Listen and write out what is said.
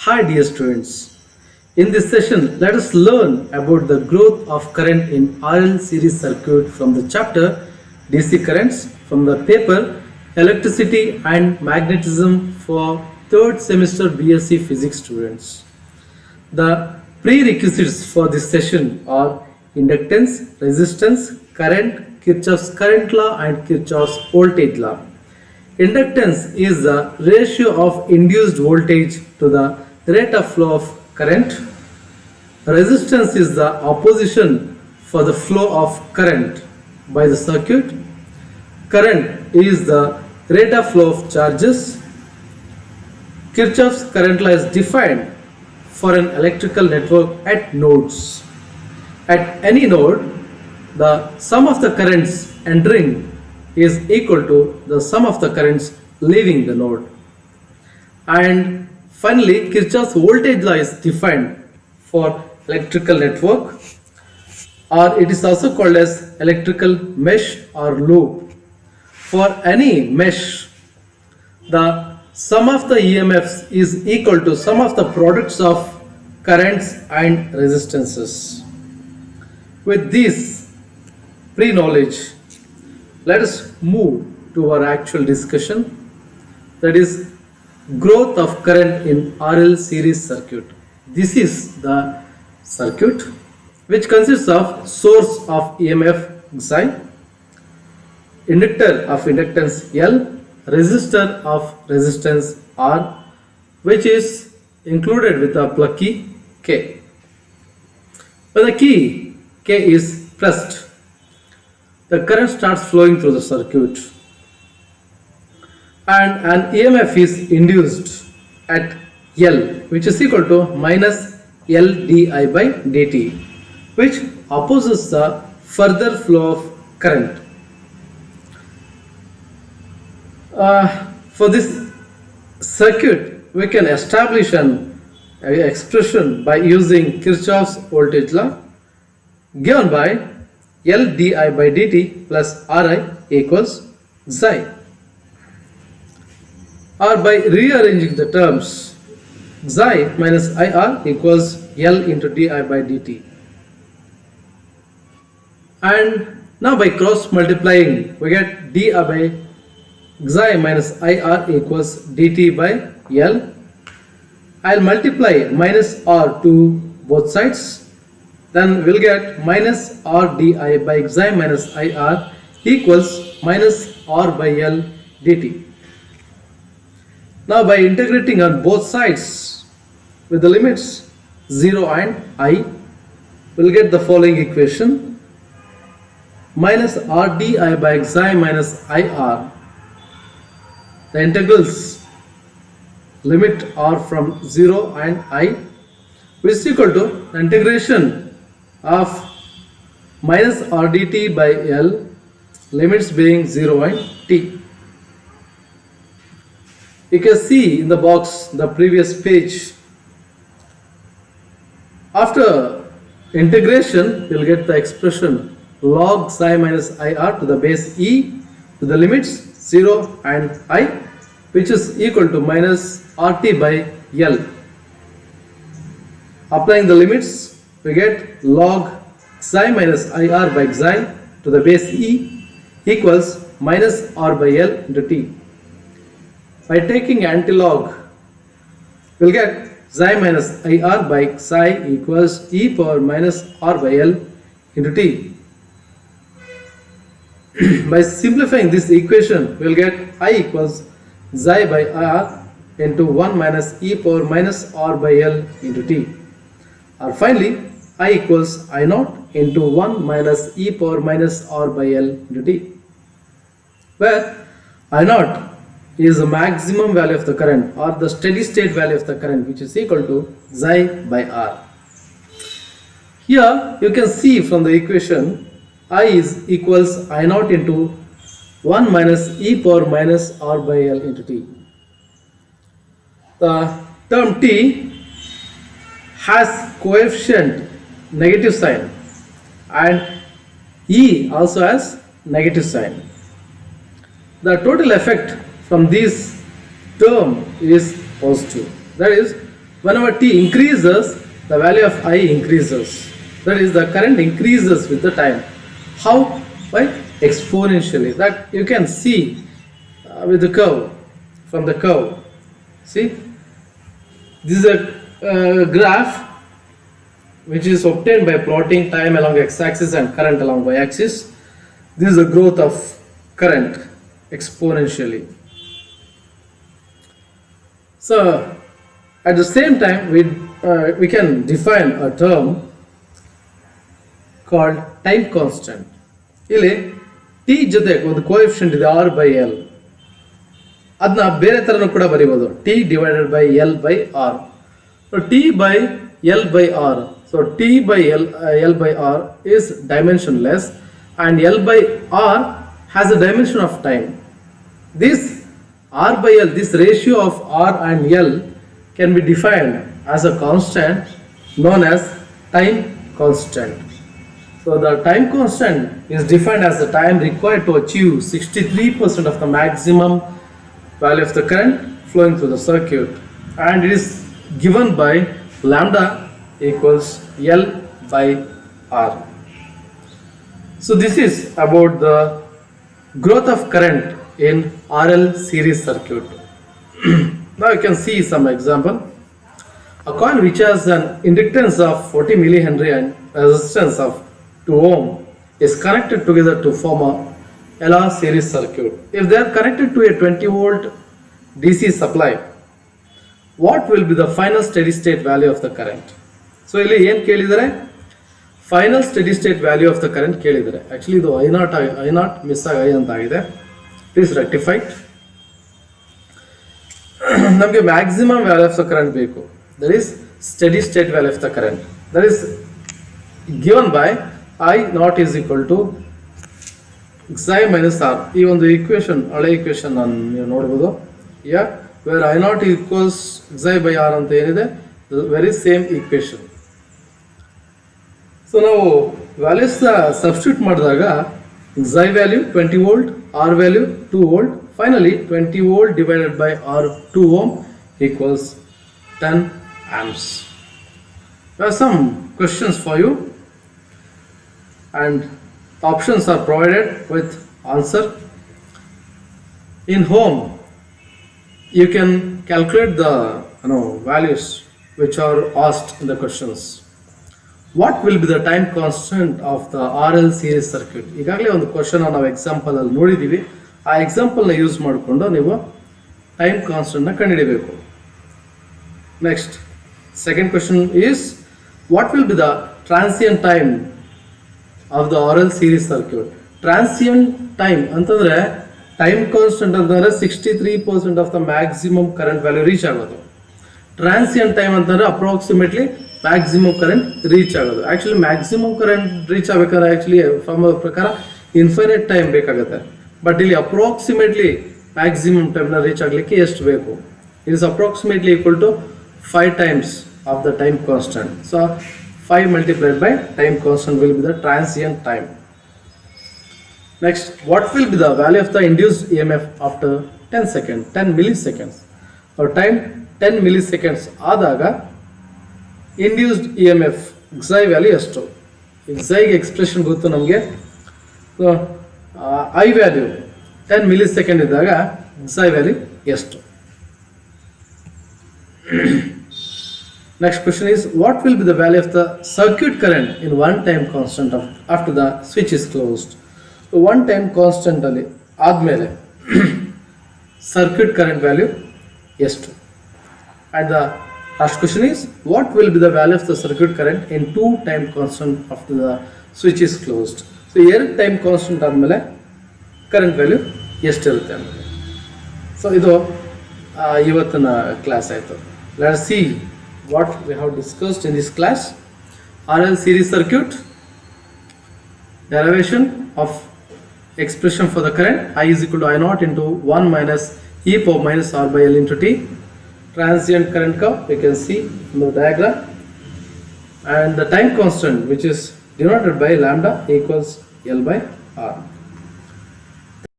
Hi dear students, in this session let us learn about the growth of current in RL series circuit from the chapter DC currents from the paper Electricity and Magnetism for 3rd semester BSc Physics students. The prerequisites for this session are inductance, resistance, current, Kirchhoff's current law and Kirchhoff's voltage law. Inductance is the ratio of induced voltage to the rate of flow of current. Resistance is the opposition for the flow of current by the circuit. Current is the rate of flow of charges. Kirchhoff's current law is defined for an electrical network at nodes. At any node, the sum of the currents entering is equal to the sum of the currents leaving the node. And finally, Kirchhoff's voltage law is defined for electrical network, or it is also called as electrical mesh or loop. For any mesh, the sum of the EMFs is equal to sum of the products of currents and resistances. With this pre-knowledge, let us move to our actual discussion, that is growth of current in RL series circuit. This is the circuit which consists of source of EMF Xi, inductor of inductance L, resistor of resistance R, which is included with a plug key K. When the key K is pressed, the current starts flowing through the circuit and an EMF is induced at L, which is equal to minus L di by dt, which opposes the further flow of current. For this circuit, we can establish an expression by using Kirchhoff's voltage law given by L di by dt plus Ri equals Xi, or by rearranging the terms, Xi minus IR equals L into di by dt. And now by cross multiplying, we get di by Xi minus IR equals dt by L. I'll multiply minus R to both sides. Then we'll get minus R di by Xi minus IR equals minus R by L dt. Now by integrating on both sides with the limits 0 and I, we'll get the following equation: minus R di by Xi minus IR. The integrals limit R from 0 and I, which is equal to the integration of minus R dt by L, limits being 0 and t. You can see in the box the previous page. After integration, you'll get the expression log Xi minus IR to the base e to the limits 0 and I, which is equal to minus RT by L. Applying the limits, we get log Xi minus IR by Xi to the base e equals minus R by L into t. By taking antilog, we'll get Xi minus IR by Xi equals e power minus R by L into t. By simplifying this equation, we'll get I equals Xi by R into 1 minus e power minus R by L into t. Or finally, I equals I naught into 1 minus e power minus R by L into t, where I naught is the maximum value of the current or the steady state value of the current, which is equal to Xi by R. Here you can see from the equation I is equals I naught into 1 minus e power minus R by L into t. The term t has coefficient negative sign and e also has negative sign. The total effect from this term is positive. That is, Whenever t increases, the value of I increases. That is, the current increases with the time. How? By exponentially. That you can see with the curve, from the curve. See, this is a graph which is obtained by plotting time along x-axis and current along y-axis. This is the growth of current exponentially. So at the same time, we can define a term called time constant. ಇಲ್ಲಿ t ಜೊತೆ ಒಂದು coefficient ಇದೆ r by l. ಅದನ್ನ ಬೇರೆ ತರನು ಕೂಡ ಬರೀಬಹುದು, t divided by l by r. So t by l by r. So t by l by r is dimensionless, and l by r has a dimension of time. This r by l, this ratio of r and l can be defined as a constant known as time constant. So the time constant is defined as the time required to achieve 63% of the maximum value of the current flowing through the circuit, and it is given by lambda equals L by R. So this is about the growth of current in RL series circuit. Now you can see some example. A coil which has an inductance of 40 millihenry and resistance of 2 ohm is connected together to form a LR series circuit. If they are connected to a 20 volt DC supply, what will be the final steady state value of the current? So ಇಲ್ಲಿ ಏನು ಕೇಳಿದರೆ, final steady state value of the current ಕೇಳಿದರೆ. Actually ಇದು I naught miss ಆಗಿ ಅಂತ ಆಗಿದೆ, please rectify. ನಮಗೆ maximum value of the current ಬೇಕು, that is steady state value of the current, that is given by I naught is equal to xi minus R. ಈ ಒಂದು equation, ಹಳೆ equation ನೀವು ನೋಡ್ಬೋದು. Yeah where I naught equals xi by R ಅಂತ ಏನಿದೆ, very same equation. So ನಾವು ವ್ಯಾಲ್ಯೂಸ್ನ substitute ಮಾಡಿದಾಗ xi value 20 volt, R value 2 volt, finally 20 volt divided by R 2 ohm equals 10 amps. There are some questions for you, and options are provided with answer. In home, you can calculate the values which are asked in the questions. What will be the time constant of the RL series circuit? ಈಗಾಗಲೇ ಒಂದು question ನಾವು example ಅಲ್ಲಿ ನೋಡಿದ್ದೀವಿ. ಆ ಎಕ್ಸಾಂಪಲ್ನ use ಮಾಡಿಕೊಂಡು ನೀವು time ಕಾನ್ಸ್ಟೆಂಟ್ನ ಕಂಡುಹಿಡಿಯಬೇಕು. Next, second question is what will be the transient time of the RL series circuit. Transient time ಅಂತಂದ್ರೆ ಟೈಮ್ ಕಾನ್ಸ್ಟೆಂಟ್ ಅಂತಂದ್ರೆ 63% of the maximum current value reach ಆಗೋದು. ಟ್ರಾನ್ಸಿಯಂಟ್ ಟೈಮ್ ಅಂತಂದ್ರೆ ಅಪ್ರಾಕ್ಸಿಮೇಟ್ಲಿ ಮ್ಯಾಕ್ಸಿಮಮ್ ಕರೆಂಟ್ ರೀಚ್ ಆಗೋದು. Actually maximum current reach ಆಗಬೇಕಾದ್ರೆ actually from ಪ್ರಕಾರ infinite time ಬೇಕಾಗುತ್ತೆ, but ಇಲ್ಲಿ approximately maximum ಟೈಮ್ನ ರೀಚ್ ಆಗಲಿಕ್ಕೆ ಎಷ್ಟು ಬೇಕು? It is approximately equal to 5 times of the time constant. So 5 multiplied by time constant will be the transient time. Next, what will be the value of the induced EMF after 10 seconds, 10 milliseconds? Or time 10 milliseconds ಆದಾಗ induced EMF xi value ಎಷ್ಟು? xi expression ಗೊತ್ತು ನಮಗೆ. So I value 10 milliseconds ಇದ್ದಾಗ xi value ಎಷ್ಟು? Next question is, what will be the value of the circuit current in one time constant after the switch is closed? So one time constant ಅಲ್ಲಿ ಆದಮೇಲೆ circuit current value ಎಷ್ಟು? And the last question is, what will be the value of the circuit current in two time constant after the switch is closed? So ಎರಡು time constant ಆದಮೇಲೆ current value ಎಷ್ಟಿರುತ್ತೆ ಅನ್ನೋದು. So ಇದು ಇವತ್ತಿನ class ಆಯಿತು. Let us see what we have discussed in this class. RL series circuit, derivation of expression for the current I is equal to I naught into 1 minus e power minus r by l into t. Transient current curve we can see in the diagram, and the time constant which is denoted by lambda equals L by R.